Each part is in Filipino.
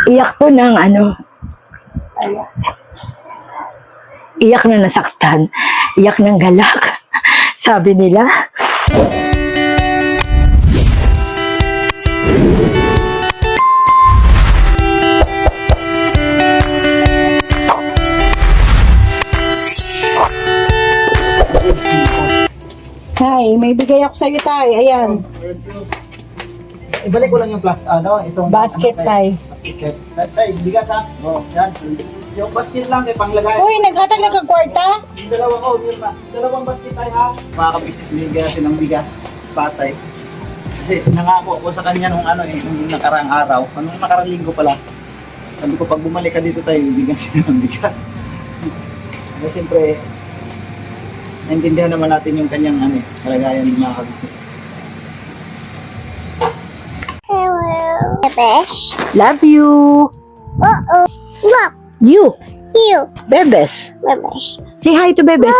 Iyak ko ng ano, iyak na nasaktan, iyak ng galak, sabi nila. Hi, may bigay ako sa'yo, Tay. Ayan, Ibalik ko lang yung itong basket, Tay. basket. Tay, bigas ha. Yan. Yung basket lang kay panglagay. Uy, naghatag na kang kwarta? Yung yun pa. Dalawang basket tayo ha. Mga ka-business, bigyan natin ng bigas, patay. Kasi nangako ako sa kanya nung nung nakaraang araw, nung nakaraang linggo pala. Sabi ko, pag bumalik ka dito tayo, bigyan kita ng bigas. Kasi siyempre, naintindihan naman natin yung kanyang kalagayan ng mga ka-business. Bebes. Love you. Uh-oh. Look. You. You. Bebes. Bebes. Say hi to Bebes.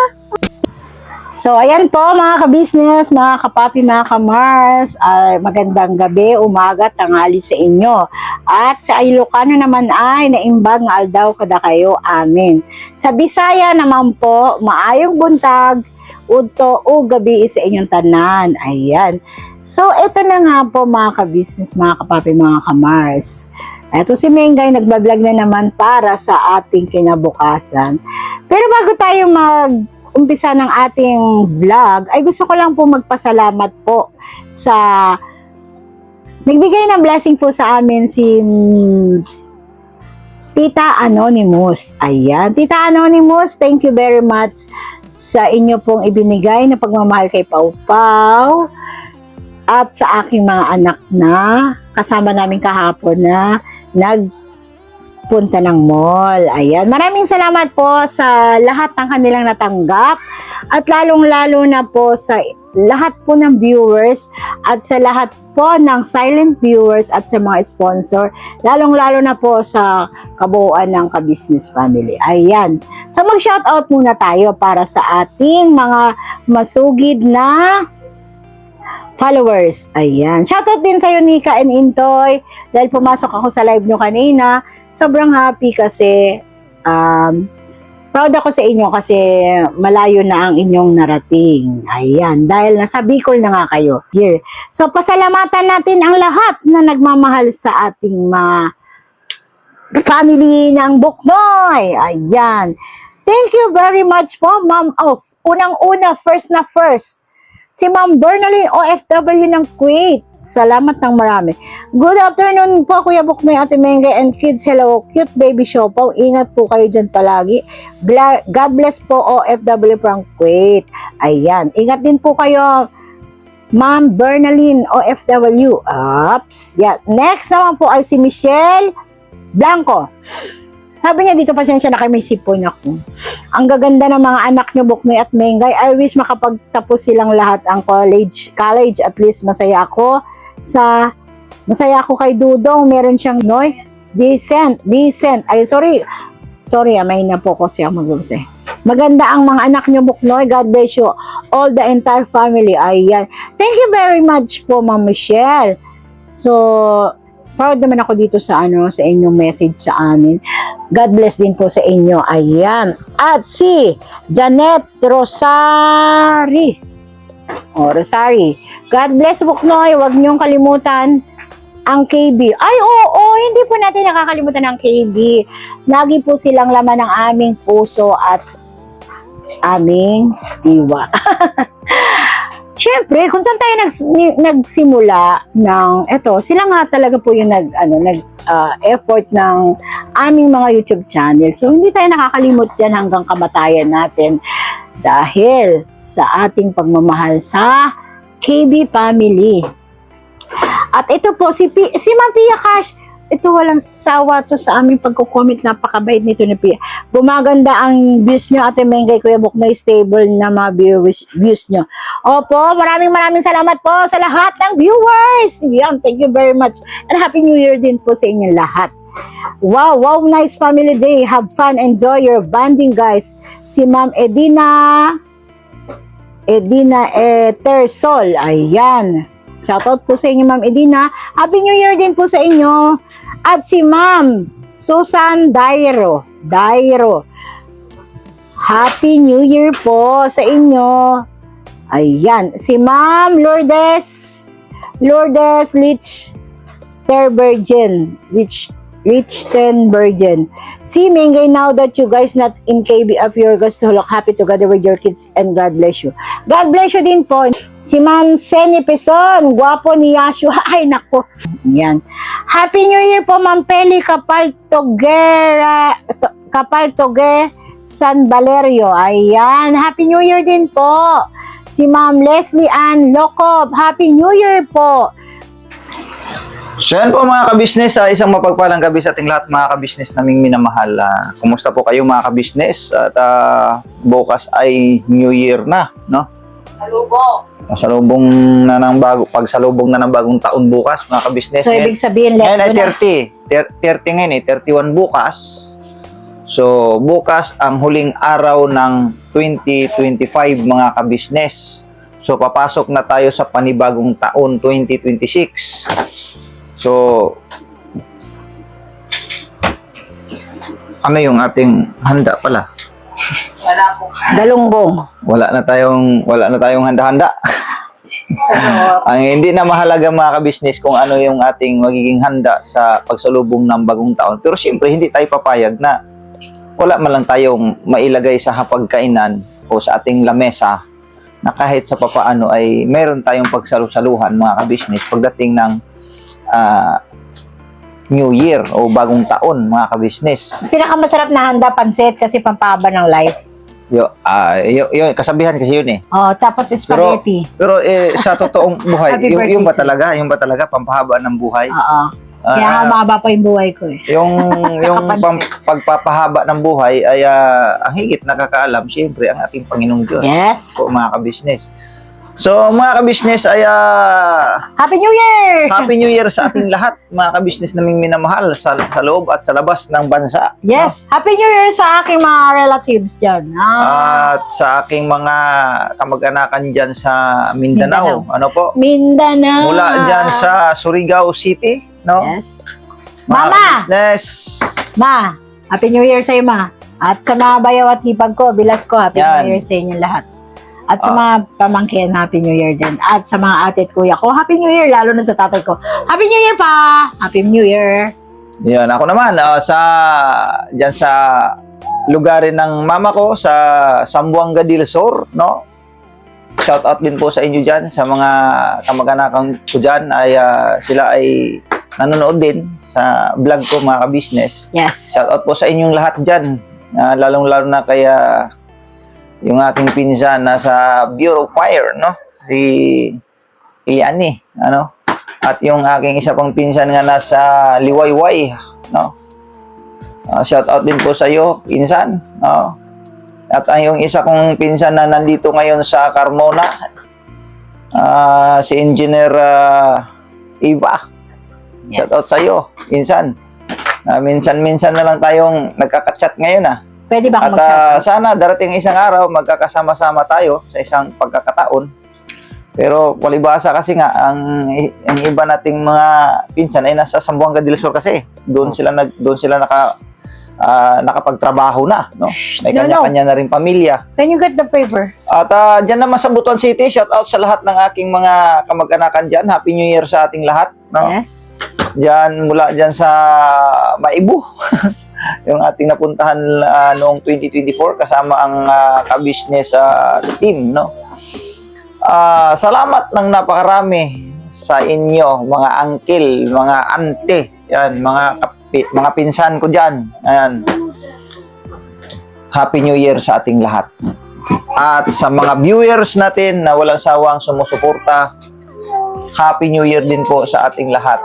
So, ayan po mga ka-business, mga kapapi, mga ka-Mars. Magandang gabi, umaga, tanghali sa inyo. At sa Ilocano naman ay naimbag nga aldaw kada kayo. Amen. Sa Bisaya naman po, maayong buntag, udto o gabi sa inyong tanan. Ayan. So, ito na nga po mga ka-business, mga kapapi, mga ka-Mars. Ito si Mengay, nagbablog na naman para sa ating kinabukasan. Pero bago tayo mag-umpisa ng ating vlog, ay gusto ko lang po magpasalamat po sa nagbigay ng blessing po sa amin si Tita Anonymous. Ayan, Tita Anonymous, thank you very much sa inyo pong ibinigay na pagmamahal kay Pau Pau at sa aking mga anak na kasama namin kahapon na nagpunta ng mall. Ayan. Maraming salamat po sa lahat ng kanilang natanggap at lalong-lalo na po sa lahat po ng viewers at sa lahat po ng silent viewers at sa mga sponsor, lalong-lalo na po sa kabuuan ng ka-business family. Ayan. So mag-shoutout muna tayo para sa ating mga masugid na followers. Ayan. Shoutout din sa'yo, Nika and Intoy. Dahil pumasok ako sa live nyo kanina, sobrang happy kasi proud ako sa inyo kasi malayo na ang inyong narating. Ayan. Dahil nasa Bicol na nga kayo. Here. So, pasalamatan natin ang lahat na nagmamahal sa ating mga family ng Buknoy. Ayan. Thank you very much po, Ma'am. Unang-una, first na first. Si Ma'am Bernalyn OFW ng Kuwait. Salamat ng marami. Good afternoon po, Kuya Buknoy, Ate Mengay, and kids. Hello, cute baby Siopaw. Ingat po kayo dyan palagi. God bless po, OFW from Kuwait. Ayan. Ingat din po kayo, Ma'am Bernalyn OFW. Ups. Yeah. Next naman po ay si Michelle Blanco. Sabi niya dito, pasensya na kayo, may sipon ako. Ang gaganda ng mga anak niyo, Buknoy at Mengay. I wish makapagtapos silang lahat ang college. At least masaya ako kay Dudong. Meron siyang decent. Ay, sorry, may na po kasi ako mag-uusay. Maganda ang mga anak niyo, Buknoy. God bless you. All the entire family. Ayan. Thank you very much po, Ma'am Michelle. So, proud naman ako dito sa inyong message sa amin. God bless din po sa inyo. Ayan. At si Janet Rosari. Rosari. God bless, Buknoy. Huwag niyong kalimutan ang KB. Ay, oo, hindi po natin nakakalimutan ang KB. Lagi po silang laman ng aming puso at aming diwa. Siyempre, kung saan tayo nagsimula ng sila nga talaga po yung effort ng aming mga YouTube channel. So, hindi tayo nakakalimot dyan hanggang kamatayan natin dahil sa ating pagmamahal sa KB family. At ito po, si Ma'am Pia Cash, ito walang sawa to sa aming pagko-comment. Napakabait nito ni Pia. Bumaganda ang views nyo, Ate Mengay, Kuya Buknoy, stable na mga views nyo. Opo, maraming salamat po sa lahat ng viewers. Yan, thank you very much. And Happy New Year din po sa inyong lahat. Wow, nice family day. Have fun, enjoy your bonding, guys. Si Ma'am Edina Tersol. Ayan. Shoutout po sa inyo, Ma'am Edina. Happy New Year din po sa inyo. At si Ma'am Susan Dairo. Happy New Year po sa inyo. Ayan. Si Ma'am Lourdes Lichtenbergen. See, Mingay, now that you guys not in KBF, you're going to look happy together with your kids and God bless you. God bless you din po. Si Ma'am Seni Pison, gwapo ni Yashua. Ay, nako. Yan. Happy New Year po, Ma'am Peli Kapaltoge San Valerio. Ayan. Happy New Year din po. Si Ma'am Leslie Ann Locob. Happy New Year po. So yan po mga kabisnes, isang mapagpalang gabi sa ating lahat mga kabisnes naming minamahal. Kumusta po kayo mga kabisnes? At bukas ay New Year na, no? Pasalubong na ng pagsalubong na ng bagong taon bukas mga kabisnes. So, ibig sabihin, Ngayon ay 30 ngayon 31 bukas. So, bukas ang huling araw ng 2025 mga kabisnes. So, papasok na tayo sa panibagong taon 2026. So, ano yung ating handa pala? Galunggong. Wala na tayong handa-handa. Ang hindi na mahalaga mga kabisnes kung ano yung ating magiging handa sa pagsalubong ng bagong taon. Pero siyempre, hindi tayo papayag na wala man lang tayong mailagay sa hapagkainan o sa ating lamesa na kahit sa papaano ay meron tayong pagsalusaluhan mga kabisnes pagdating ng New Year o bagong taon mga kabisnes. Pinakamasarap na handa, pansit, kasi pampahaba ng life. Yun, kasabihan kasi yun eh. Oh, tapos spaghetti. Pero sa totoong buhay, Happy birthday, yung ba talaga pampahaba ng buhay? Oo. Kaya humaba pa yung buhay ko eh. Yung pagpapahaba ng buhay ay ang higit nakakaalam siyempre ang ating Panginoong Diyos. Yes. Po mga kabisnes. So mga kabisnes ay Happy New Year! Happy New Year sa ating lahat mga kabisnes naming minamahal sa loob at sa labas ng bansa. Yes. Happy New Year sa aking mga relatives dyan. At sa aking mga kamag-anakan dyan sa Mindanao. Ano po? Mindanao. Mula dyan sa Surigao City, no? Yes. Mga Mama! kabisnes. Ma, Happy New Year sa'yo, Ma. At sa mga bayaw at hipag ko, bilas ko, Happy Yan. New Year sa inyo lahat. At sa mga pamangkin, Happy New Year din. At sa mga ate at kuya ko, Happy New Year, lalo na sa tatay ko. Happy New Year pa! Happy New Year! Yan, ako naman, dyan sa lugarin ng mama ko, sa Zamboanga del Sur, no? Shout out din po sa inyo dyan, sa mga kamag-anakan ko dyan, ay sila ay nanonood din sa vlog ko mga ka-business. Yes. Shout out po sa inyong lahat dyan, lalong-lalo na kaya yung aking pinsan nasa Bureau of Fire, no? Si Yani, ano? At yung aking isa pang pinsan nga nasa Liwayway, no? Shout out din po sa iyo, pinsan, no? At ang yung isa kong pinsan na nandito ngayon sa Carmona, si Engineer Eva. Yes. Shout out sa iyo, pinsan. Minsan-minsan na lang tayong nagkaka-chat ngayon, Pwede ba At akong mag-shout? sana darating isang araw magkakasama-sama tayo sa isang pagkakataon. Pero palibhasa kasi nga ang iba nating mga pinsan ay nasa Zamboanga del Sur kasi. Doon sila nakapagtrabaho na, no? May kanya-kanya na rin pamilya. Can you get the paper? At diyan naman sa Butuan City, shout out sa lahat ng aking mga kamag-anakan diyan. Happy New Year sa ating lahat, no? Yes. Mula diyan sa Maibu. Yung ating napuntahan noong 2024 kasama ang ka-business team, no? Salamat ng napakarami sa inyo, mga uncle, mga ante, yan, mga pinsan ko diyan. Ayan. Happy New Year sa ating lahat. At sa mga viewers natin na walang sawang sumusuporta, Happy New Year din po sa ating lahat.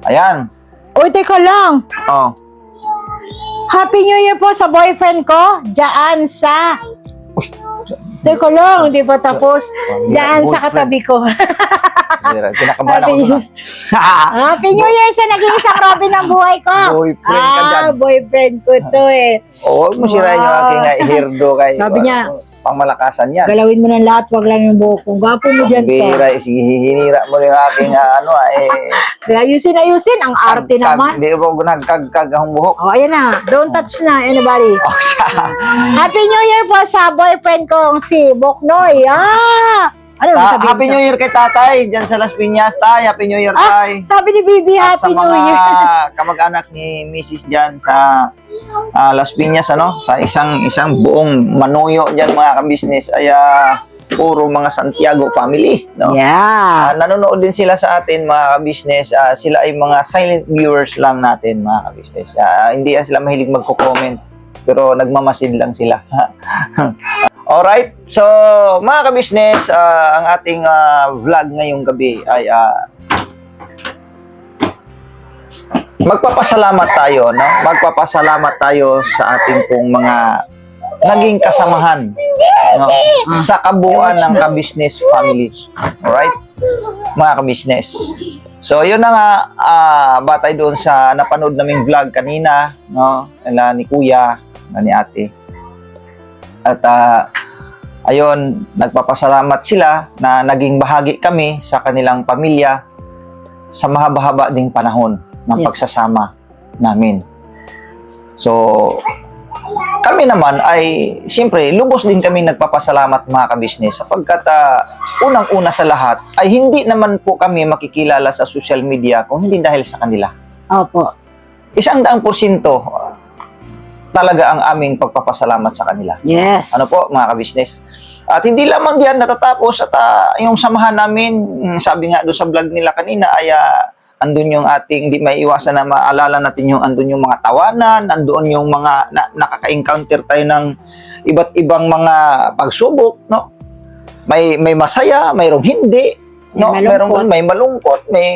Ayan. Uy, teka lang. Oh. Happy New Year po sa boyfriend ko, dyan sa... Teka lang, hindi pa tapos. Dyan sa katabi ko. Kinakabahan ako Happy, doon. Happy New Year sa nag-iisang Robin ng buhay ko. Boyfriend ka dyan. Boyfriend ko to eh. Oo, huwag mo sirain yung aking hairdo kay Sabi niya, pangmalakasan yan. galawin mo ng lahat, wag lang yung buhok ko. Gwapo mo dyan to. Bira, hinira mo yung aking Kaya ayusin, ang arte naman. Hindi mo nagkagkag ang buhok. Oh, ayan na. Don't touch na, anybody. Oh, siya. Happy New Year po sa boyfriend kong si Boknoy. Ano ba sabihin Happy mo New Year kay tatay, dyan sa Las Piñas, tay. Happy New Year, tay. Sabi ni Bibi, At sa Happy New mga Year. kamag-anak ni Mrs. dyan sa Las Piñas, sa isang buong Manuyo dyan, mga kabisnes, ay puro mga Santiago family, no? Yeah. Nanonood din sila sa atin, mga kabisnes. Sila ay mga silent viewers lang natin, mga kabisnes. Hindi yan sila mahilig magko-comment, pero nagmamasid lang sila. Alright, so mga kabisnes, ang ating vlog ngayong gabi ay magpapasalamat tayo, no? Magpapasalamat tayo sa ating pong mga naging kasamahan, no? Sa kabuuan ng kabisnes family. Alright, mga kabisnes. So yun na nga, batay doon sa napanood naming vlog kanina, no? Ni Kuya, ni Ate. At ayun, nagpapasalamat sila na naging bahagi kami sa kanilang pamilya sa mahaba-haba ding panahon ng pagsasama namin. So, kami naman ay, siyempre, lubos din kami nagpapasalamat, mga kabisnes, sapagkat unang-una sa lahat ay hindi naman po kami makikilala sa social media kung hindi dahil sa kanila. Opo. 100% talaga ang aming pagpapasalamat sa kanila. Yes. Ano po, mga kabisnes? At hindi lamang diyan natatapos at yung samahan namin, sabi nga doon sa vlog nila kanina, ay andun yung ating, hindi may iwasan na maalala natin yung andun yung mga tawanan, andun yung mga nakaka-encounter tayo ng iba't ibang mga pagsubok, no? May masaya, mayroong hindi, no? May malungkot, may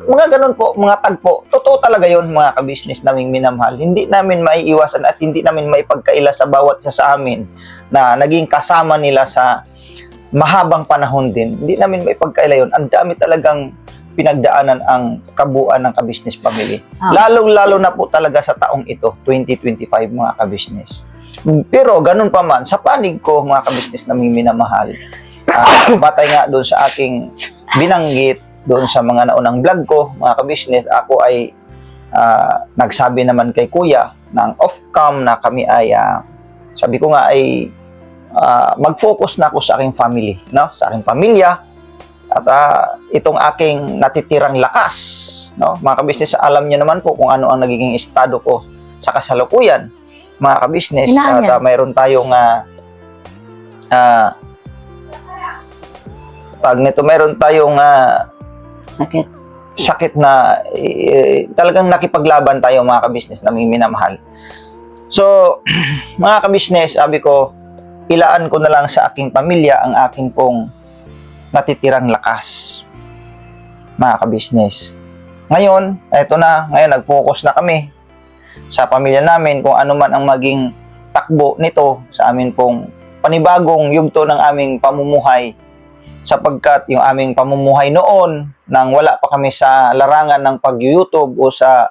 mga ganun po, mga tagpo. Totoo talaga yun, mga kabisnes naming minamahal. Hindi namin maiiwasan at hindi namin maipagkaila sa bawat isa sa amin na naging kasama nila sa mahabang panahon din. Hindi namin maipagkaila yun. Ang dami talagang pinagdaanan ang kabuuan ng kabisnes family. Lalong-lalo na po talaga sa taong ito, 2025, mga kabisnes. Pero ganun pa man, sa panig ko, mga kabisnes naming minamahal, batay nga doon sa aking binanggit, doon sa mga naunang vlog ko, mga kabisnes, ako ay nagsabi naman kay Kuya ng off-cam na kami ay, sabi ko nga ay mag-focus na ako sa aking family, no? Sa aking pamilya, at itong aking natitirang lakas, no? Mga kabisnes, alam niyo naman po kung ano ang nagiging estado ko sa kasalukuyan, mga kabisnes. At mayroon tayong mayroon tayong sakit na talagang nakipaglaban tayo, mga kabisnes naming minamahal. So, mga kabisnes, sabi ko, ilaan ko na lang sa aking pamilya ang aking pong natitirang lakas, mga kabisnes. Ngayon, eto na, ngayon nag-focus na kami sa pamilya namin kung ano man ang maging takbo nito sa amin pong panibagong yugto ng aming pamumuhay, sapagkat yung aming pamumuhay noon nang wala pa kami sa larangan ng pag-YouTube o sa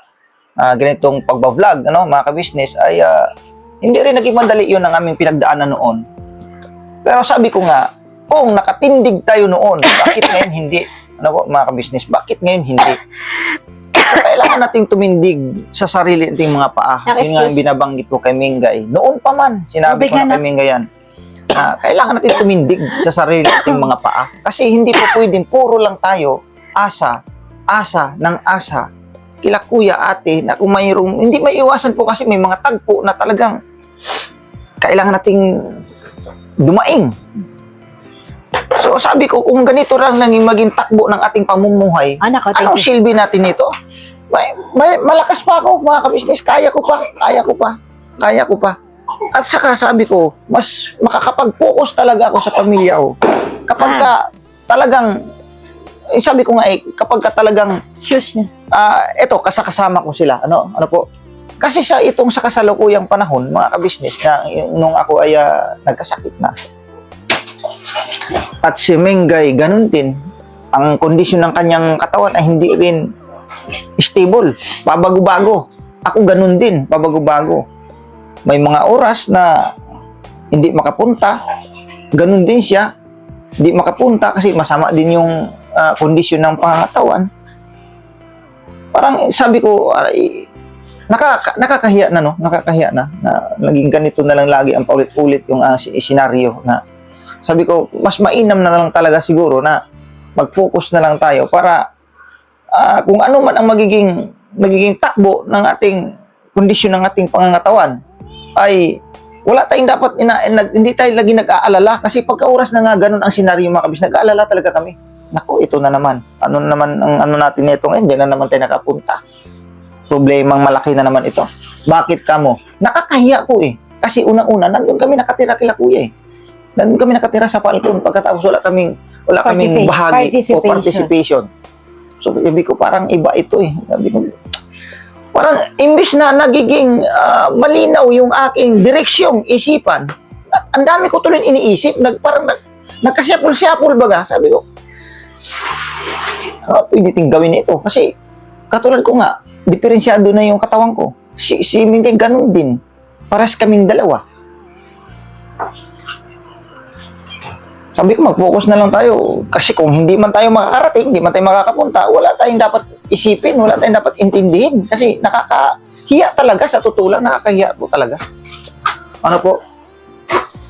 ganitong pagbablog, mga kabisnes, ay hindi rin naging madali yun ang aming pinagdaanan noon. Pero sabi ko nga, kung nakatindig tayo noon, bakit ngayon hindi? Ano po, mga kabisnes, bakit ngayon hindi? So, kailangan nating tumindig sa sarili nating mga paa. Yun nga yung binabanggit ko kay Mingay. Noon pa man, sinabi ko na kay Mingay yan. Kailangan natin tumindig sa sarili nating mga paa. Kasi hindi po pwedeng puro lang tayo asa ng asa kila Kuya, Ate, na kung mayroong, hindi may iwasan po kasi may mga tagpo na talagang kailangan nating dumaing. So sabi ko, kung ganito lang yung maging takbo ng ating pamumuhay, anong silbi natin ito? Malakas pa ako, mga kabisnes, kaya ko pa. At saka sabi ko, mas makakapag-focus talaga ako sa pamilya ko. Kapag talagang, sabi ko nga kapag talagang, eto, kasama ko sila, ano po? Kasi sa kasalukuyang panahon, mga kabisnes, na nung ako ay nagkasakit na. At si Mengay, ganun din. ang kondisyon ng kanyang katawan ay hindi rin stable, pabago-bago. Ako ganun din, pabago-bago. May mga oras na hindi makapunta, ganun din siya, hindi makapunta kasi masama din yung kondisyon ng pangatawan. Parang sabi ko, nakakahiya na, no? Nakakahiya na naging ganito na lang lagi ang paulit-ulit yung senaryo na sabi ko, mas mainam na lang talaga siguro na mag-focus na lang tayo para kung ano man ang magiging takbo ng ating kondisyon ng ating pangangatawan ay wala tayong dapat hindi tayo lagi nag-aalala kasi pagka oras na nga ganun ang senaryo mga kabis, nag-aalala talaga kami. Naku, ito na naman. Ano naman ang ano natin nito ngayon? Hindi na naman tayo nakapunta. Problemang malaki na naman ito. Bakit kamo? Nakakahiya po eh. Kasi unang-una, nandun kami nakatira kila kuya eh. Nandun kami nakatira sa Falcon pagkatapos wala kaming bahagi o participation. So, sabi ko parang iba ito eh. Sabi ko, parang imbis na nagiging malinaw yung aking direksyong isipan, ang dami ko tuloy iniisip, parang nagkasyapul-syapul baga. Sabi ko, pwede ting gawin ito. Kasi, katulad ko nga, diferensyado na yung katawan ko. Si Mingay ganun din. Paras kaming dalawa. Sabi ko, mag-focus na lang tayo. Kasi kung hindi man tayo makakarating, hindi man tayo makakapunta, wala tayong dapat isipin, wala tayong dapat intindihin. Kasi nakakahiya talaga, sa totoo lang, nakakahiya po talaga. Ano po?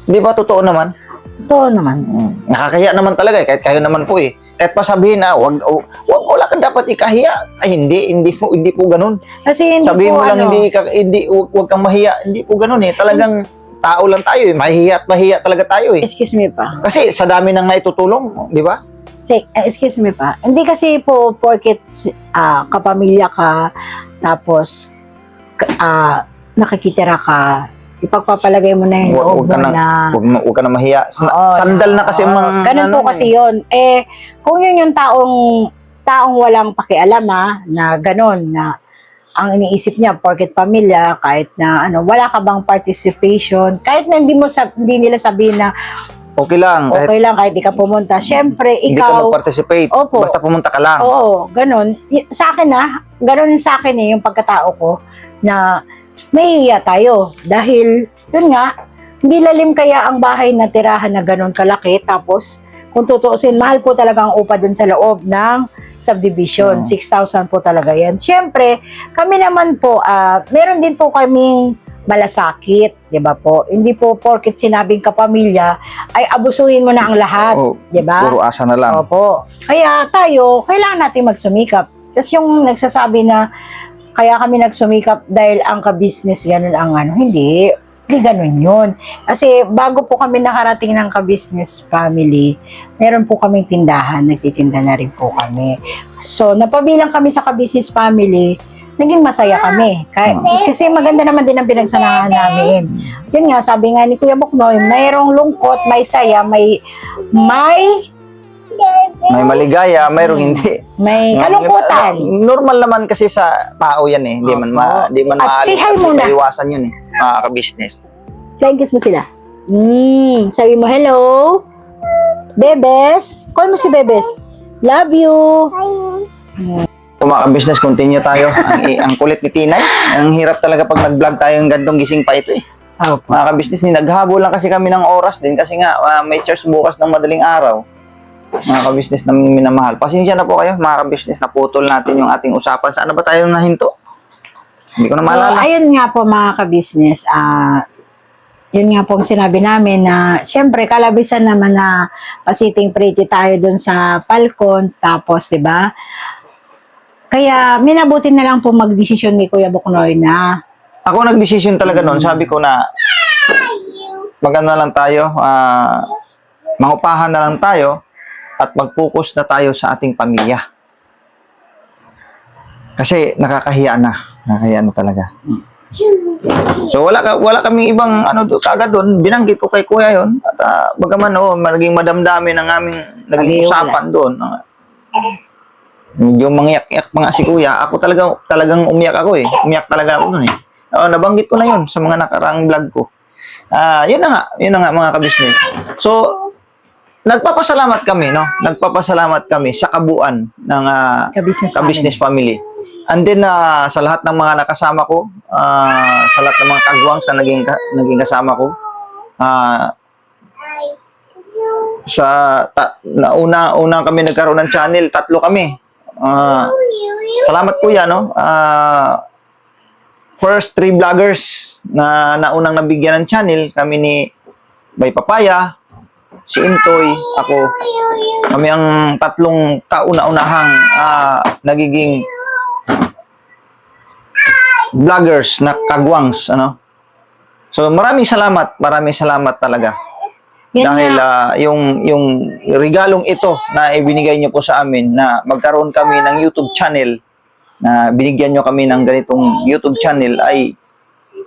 Di ba totoo naman? Totoo naman. Nakakahiya naman talaga eh, kahit kayo naman po eh. Kahit pa sabihin na, wala kang dapat ikahiya. Ay, hindi po ganun. Kasi hindi Sabihin po mo lang, huwag kang mahiya. Hindi po ganun eh. Talagang tao lang tayo eh. Mahihiya at mahiya talaga tayo eh. Excuse me pa. Kasi sa dami ng naitutulong, di ba? Excuse me pa. Hindi kasi po porket kapamilya ka, tapos nakikitira ka, ipagpapalagay mo na yung loob mo na... Huwag ka na mahiya. Oo, Sandal na kasi mga... Ganun po kasi yun. Eh, kung yun yung taong walang pakialam na ganun, na ang iniisip niya, porket pamilya, kahit na wala ka bang participation, kahit na hindi nila sabihin na Okay lang. okay lang, kahit di ka pumunta. Siyempre, Hindi ka ikaw, mag-participate. Opo. Basta pumunta ka lang. oo, ganun. Sa akin ganun sa akin yung pagkatao ko, na mahihiya tayo. Dahil, yun nga, hindi lalim kaya ang bahay na tirahan na ganun kalaki, tapos, kung tutuusin, mahal po talaga ang upa dun sa loob ng subdivision. 6,000 po talaga yan. Siyempre, kami naman po, meron din po kaming malasakit, di ba po? Hindi po porket sinabing kapamilya, ay abusuhin mo na ang lahat, di ba? Puro asa na lang. Opo. Kaya tayo, kailangan natin magsumikap. Tapos yung nagsasabi na, kaya kami nagsumikap dahil ang ka-business, ganun ang hindi ganun yun. Kasi bago po kami nakarating ng ka-business family, meron po kaming tindahan, nagtitinda na rin po kami. So, napabilang kami sa ka-business family, naging masaya kami. Kasi maganda naman din ang pinagsamahan namin. Yun nga, sabi nga ni Kuya Buknoy, mayroong lungkot, may saya, may maligaya, mayroong hindi. may kalungkutan. Normal naman kasi sa tao yan eh. Hindi man At say hi muna. maiwasan yun eh. Mga ka-business. Flying kiss mo sila. Sabi mo, hello. Bebes. Call mo si Bebes. Love you. Kung mga ka-business, continue tayo. Ang kulit ni Tinay. Ang hirap talaga pag nag-vlog tayo ng gantong gising pa ito eh. Mga ka-business, naghabol lang kasi kami ng oras din kasi nga may church bukas ng madaling araw. Mga ka-business na minamahal. Pasensya na po kayo, mga ka-business, naputol natin yung ating usapan. Saan na ba tayo nahinto? Hindi ko na maalala. So, ayun nga po mga ka-business, yun nga po ang sinabi namin na syempre kalabisan naman na pasiting pretty tayo dun sa Falcon, tapos 'di ba? Kaya minabuti na lang po magdesisyon ni Kuya Buknoy na Ako nagdesisyon talaga noon, sabi ko na maganda lang tayo, mangupahan na lang tayo at mag-focus na tayo sa ating pamilya. Kasi nakakahiya na talaga. So wala kaming ibang kagad doon, binanggit ko kay Kuya yon at bagaman maging madamdami ng aming naging usapan doon. Medyo mangyak-yak pa nga si Kuya. Ako talagang umiyak ako eh. Umiyak talaga ako noon eh. Nabanggit ko na yon sa mga nakaraang vlog ko. Yun na nga mga ka-business. So, nagpapasalamat kami, no? Nagpapasalamat kami sa kabuuan ng Ka-business family. And then, sa lahat ng mga nakasama ko, sa lahat ng mga kagwangs na naging kasama ko, una kami nagkaroon ng channel, 3 kami. Salamat kuya, no? First 3 vloggers na naunang nabigyan ng channel, kami ni Bay Papaya, si Intoy, ako. Kami ang 3 kauna-unahang nagiging vloggers na kagwangs, ano? So maraming salamat talaga. Yan Dahil nga. yung regalong ito na ibinigay niyo po sa amin na magkaroon kami ng YouTube channel, na binigyan niyo kami ng ganitong YouTube channel ay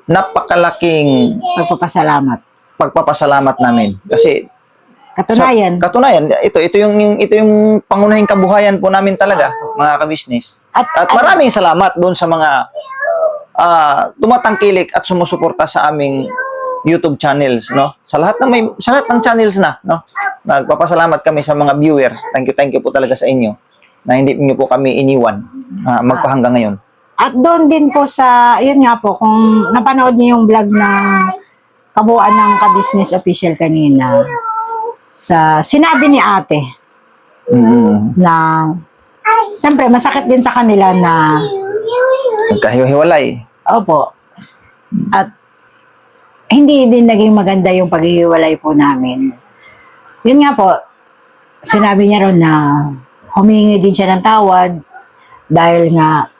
napakalaking Pagpapasalamat. pagpapasalamat namin. Kasi Katunayan. ito yung pangunahing kabuhayan po namin talaga, mga kabisnes. At maraming salamat doon sa mga tumatangkilik at sumusuporta sa aming YouTube channels, no? Sa lahat ng channels na, no? Nagpapasalamat kami sa mga viewers. Thank you po talaga sa inyo na hindi niyo po kami iniwan magpahanggang ngayon. At doon din po sa, yun nga po, kung napanood niyo yung vlog ng kabuuan ng Ka-Business Official kanina, sinabi ni ate na, siyempre, masakit din sa kanila na, Nagkahiwalay. opo, at hindi din naging maganda yung paghihiwalay po namin. Yun nga po, sinabi niya ron na humingi din siya ng tawad dahil nga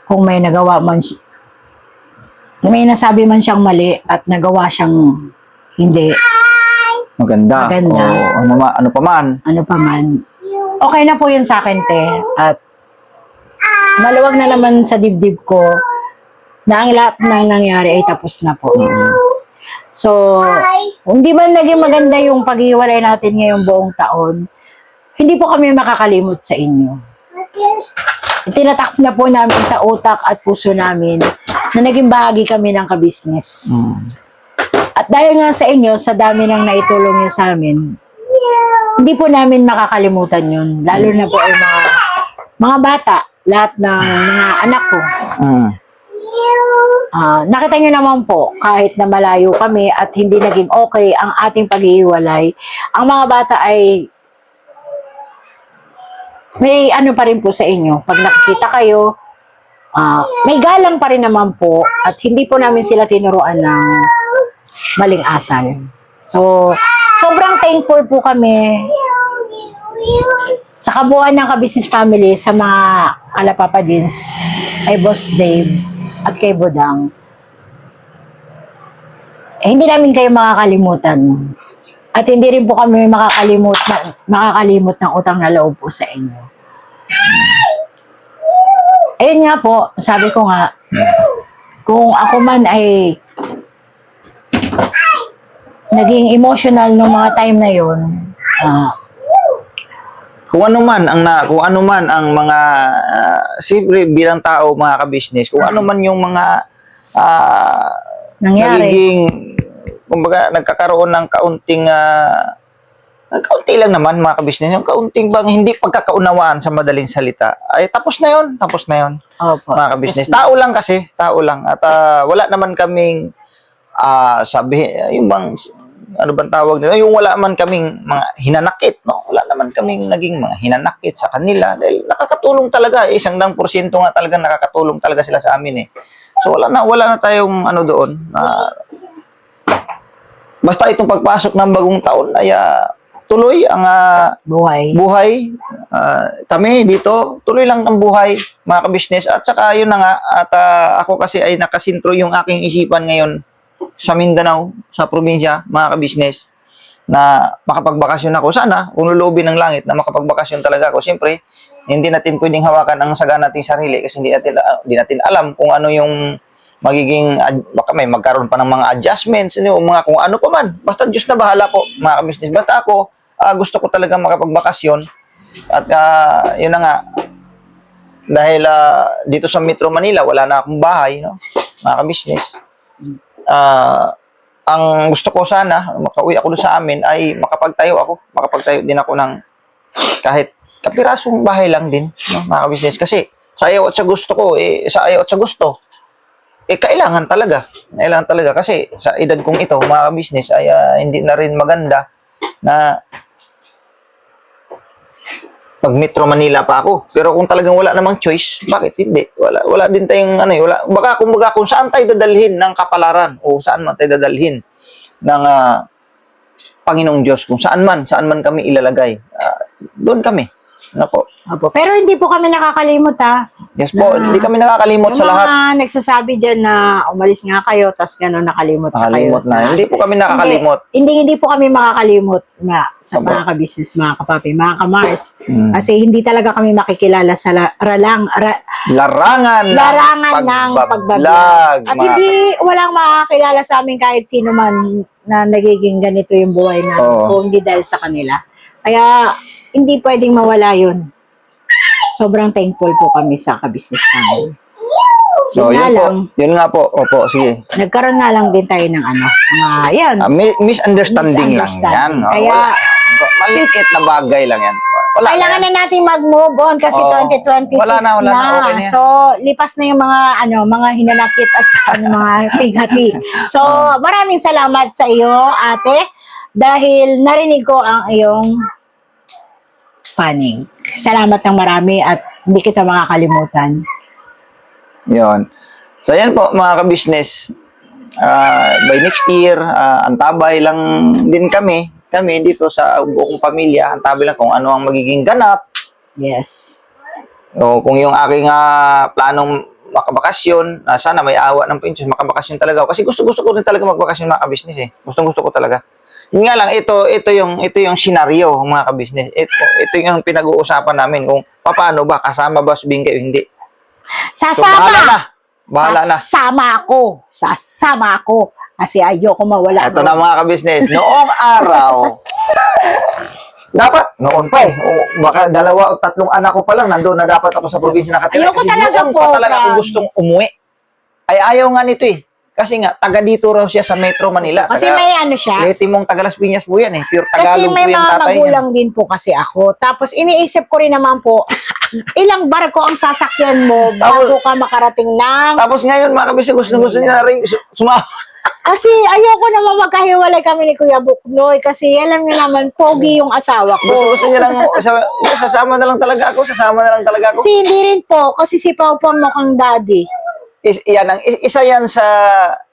kung may nagawa man may nasabi man siyang mali at nagawa siyang hindi Maganda. O, ano pa man. Okay na po yun sa akin, te. At maluwag na naman sa dibdib ko na ang lahat ng nangyari ay tapos na po. So, hindi man naging maganda yung paghiwalay natin ngayong buong taon, hindi po kami makakalimot sa inyo. Tinatak na po namin sa utak at puso namin na naging bahagi kami ng Ka-Business. At dahil nga sa inyo, sa dami ng naitulong niyo sa amin, hindi po namin makakalimutan yun. Lalo na po ay mga bata, lahat ng mga anak ko. Nakita nyo naman po, kahit na malayo kami at hindi naging okay ang ating paghihiwalay, ang mga bata ay may ano pa rin po sa inyo. Pag nakikita kayo, may galang pa rin naman po at hindi po namin sila tinuruan ng maling asal. So, sobrang thankful po kami sa kabuuan ng Ka-Business Family, sa mga Alapapadins, kay Boss Dave at kay Budang. Hindi namin kayo makakalimutan. At hindi rin po kami makakalimot ng utang na loob po sa inyo. Ayun nga po, sabi ko nga, kung ako man ay naging emotional nung mga time na yun, Kung ano man ang mga siyempre bilang tao, mga ka-business, kung ano man yung mga nangyari. nagiging, kumbaga, nagkakaroon ng kaunting kaunti lang naman, mga ka-business, yung kaunting bang hindi pagkakaunawaan sa madaling salita, ay tapos na yun, Opo. mga ka-business. Tao lang. At wala naman kaming sabi, yung bang, ano bang tawag nito? Yung wala man kaming mga hinanakit, no? Wala naman kaming naging mga hinanakit sa kanila dahil nakakatulong talaga. 100% nga talaga nakakatulong talaga sila sa amin eh. So wala na tayong ano doon. Basta itong pagpasok ng bagong taon ay tuloy ang buhay. Kami dito, tuloy lang ang buhay, mga ka-business. At saka yun na nga, at ako kasi ay nakasintro yung aking isipan ngayon sa Mindanao, sa probinsya, mga ka-business, na makapagbakasyon ako. Sana, kung lulubin ng langit na makapagbakasyon talaga ako. Siyempre, hindi natin pwedeng hawakan ang saga nating sarili kasi hindi natin alam kung ano yung magiging, baka may magkaroon pa ng mga adjustments, mga kung ano pa man. Basta Diyos na bahala po, mga ka-business. Basta ako, gusto ko talaga makapagbakasyon. At yun na nga, dahil dito sa Metro Manila, wala na akong bahay, no? Mga ka-business. ang gusto ko sana, makauwi ako doon sa amin, ay makapagtayo din ako ng kahit kapirasong bahay lang din, no, mga business. Kasi sa ayaw at sa gusto ko, sa ayaw at sa gusto, kailangan talaga. Kailangan talaga. Kasi sa edad kong ito, mga business, ay hindi na rin maganda na pag Metro Manila pa ako. Pero kung talagang wala namang choice, bakit hindi? Wala din tayong baka kung saan tayo dadalhin ng kapalaran o saan man tayo dadalhin ng Panginoong Diyos, kung saan man kami ilalagay, doon kami. Ano po? Opo. Pero hindi po kami nakakalimot, ha? Yes po, hindi kami nakakalimot Yung sa lahat. mga nagsasabi dyan na umalis nga kayo, tas gano'n nakalimot sa kayo. Nakalimot na. Hindi po kami nakakalimot. Hindi po kami makakalimot sa Opo. mga ka-business, mga kapapi, mga ka-Mars. Mm. Kasi hindi talaga kami makikilala sa Larangan ng pagbablog. At hindi, walang makakilala sa amin kahit sino man na nagiging ganito yung buhay namin. Oo. Kung hindi dahil sa kanila. Kaya, hindi pwedeng mawala yun. Sobrang thankful po kami sa ka-business namin. So, Yun nga lang. Yun nga po. Opo, sige. Nagkaroon nga lang din tayo ng yan. Misunderstanding lang yan. No? Kaya, Maliit na bagay lang yan. Wala kailangan na yan. na natin mag-move on kasi Oo. 2026 Wala na, okay na yan. So, lipas na yung mga hinanakit at mga pighati. So, maraming salamat sa iyo, ate, dahil narinig ko ang iyong panig. Salamat ng marami at hindi kita makakalimutan. Yun. So, yan po, mga ka-business. By next year, antabay lang din kami dito sa buong pamilya, antabay lang kung ano ang magiging ganap. Yes. O kung yung aking planong makabakasyon, sana may awa ng Panginoon, makabakasyon talaga ako. Kasi gusto ko rin talaga magbakasyon, mga ka-business eh. Gusto ko talaga. Yun nga lang, ito yung senaryo, mga ka-business. Ito yung pinag-uusapan namin kung paano ba, kasama ba si Bingkay o hindi. So, bahala na. Sasama ako. Kasi ayoko mawala. Ano? Ito na, mga ka-business. Noong araw, dapat, noon pa eh. Baka 2 o 3 anak ko pa lang, nandun na dapat ako sa probinsya nakatira. Ayoko Kasi talaga noon po, pa talaga ako promise. gustong umuwi. Ay, ayaw nga nito eh. Kasi nga, taga dito raw siya sa Metro Manila. Kasi may siya. Timong taga Las Piñas po yan eh. Pure Kasi Tagalog may po yung mga tatay niya. magulang din po kasi ako. Tapos iniisip ko rin naman po, ilang barko ang sasakyan mo bago ka makarating ng... Tapos ngayon, mga kabisi, gusto niya na rin sumama. Kasi ayoko naman magkahiwalay kami ni Kuya Buknoy kasi alam niyo naman, pogi yung asawa ko. Gusto niya lang, sasama na lang talaga ako. Kasi hindi rin po, kasi si Pao po mukhang daddy. Isa yan sa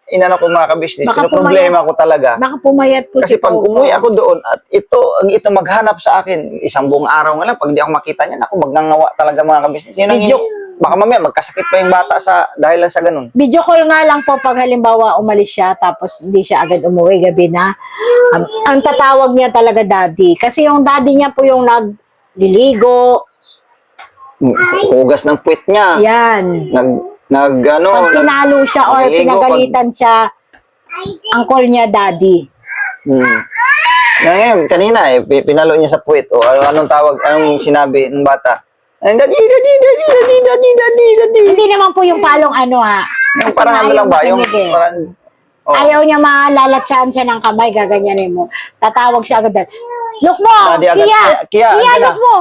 inano ko, mga kabisnes. Baka Problema ko talaga. Baka pumayat po Kasi si pag Pao po. umuwi ako doon at ito maghanap sa akin, isang buong araw nga lang, pag di ako makita niyan, ako magngangawa talaga, mga kabisnes. Yun ang baka mamaya magkasakit pa yung bata dahil lang sa ganun. Video call nga lang po pag halimbawa umalis siya tapos hindi siya agad umuwi gabi na. Ang tatawag niya talaga daddy. Kasi yung daddy niya po yung nagliligo. Hugas ng puwet niya. Yan. Pag pinalo siya or nagliligo, pinagalitan siya, ang call niya daddy. Ngayon, kanina pinalo niya sa puwet. O anong tawag, anong sinabi ng bata? Daddy. Hindi naman po yung palong Yung Kasi parang ano ayaw lang ba? Yung makinig eh. parang, Ayaw niya malalatsahan siya ng kamay, gaganyanin mo. Tatawag siya agad. Look mo! Daddy agad. Kia, Andyan na. look mo!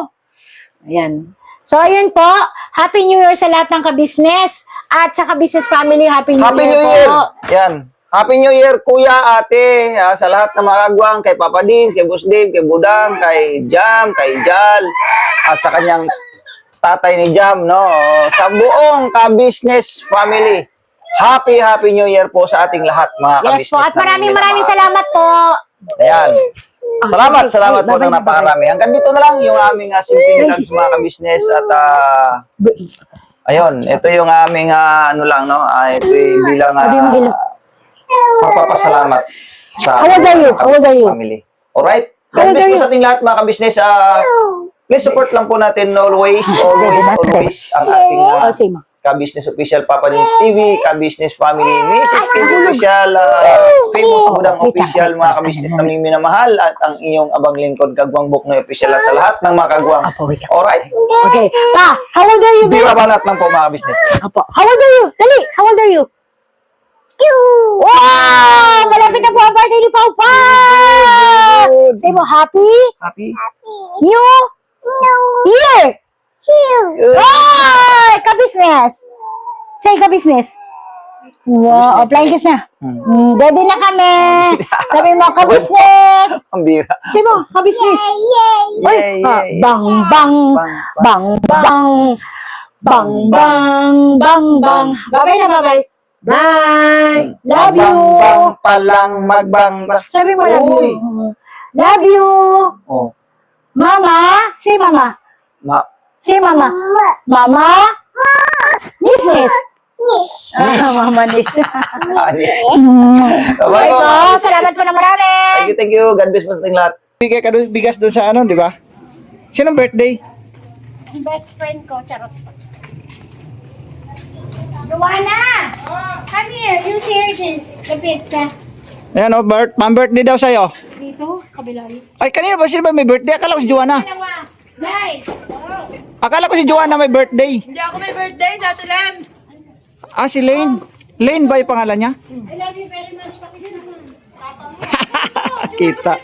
Ayan. So, ayun po. Happy New Year sa lahat ng ka-business. At sa ka-business family, Happy New Happy Year New po. Year! Yan. Happy New Year, kuya, ate, sa lahat ng mga kagwang, kay Papa Dins, kay Boss Dave, kay Budang, kay Jam, kay Jal, at sa kanyang tatay ni Jam, no? Sa buong ka-business family. Happy New Year po sa ating lahat, mga Yes ka-business. po. At maraming namin. salamat po. Ayan. Salamat po Bye-bye ng na, napakarami. Hanggang dito na lang yung aming simpleng vlogs, mga ka-business. At ayun, ito yung aming ano lang, no? Ito yung bilang Sabi mo, hello. pagpapasalamat sa How old are you? How old are you? family. Alright? How old God bless are po you? sa ating lahat, mga ka-business. Please support lang po natin always ang ating Same. ka-business official Papa Dins TV, ka-business family Mrs. TV official, famous Budang official, mga ka-business naming minamahal, at ang inyong abang lingkod Kagwang Buknoy official, at sa lahat ng mga kagwang. Alright? Okay. Pa, how old are you? Bira banat lang po, mga business. Apo. How old are you? Dali, how old are you? Wow! Malapit na po ang birthday ni Pau Pau! Good. Say mo, happy Happy? New Year! Ay! Ka-business! Say ka-business. Wow, flying kiss na. Ready na kami. Sabi mo, ka-business. Ang bira. Say mo, ka-business. Yay, yay. Bang, bang, bang, bang, bang, bang, bang, bang. Babay na, babay. Bye. Love you. Magbang pa lang, magbang ba. Sabi mo, love Uy. you. Love you. Oh. Mama. Say mama. Say mama. Mama. Yes. Mama Nis. Bye po. Salamat po na marami. Thank you. God bless po sa ating lahat. Bigay ka doon, bigas doon sa ano, di ba? Sinong birthday? Best friend ko, charot. Luana! Come here, you share this. The pizza. Ayan o, birthday daw sa'yo. Dito, kabila. Ay, kanina ba sino ba may birthday? Akala ko si Joanna. Dalawa. Guys. Akala ko si Joanna may birthday. Hindi ako may birthday, Dati Lem. Ah, si Lane. Lane ba yung pangalan niya? I love you very much. Pakita naman. Kita.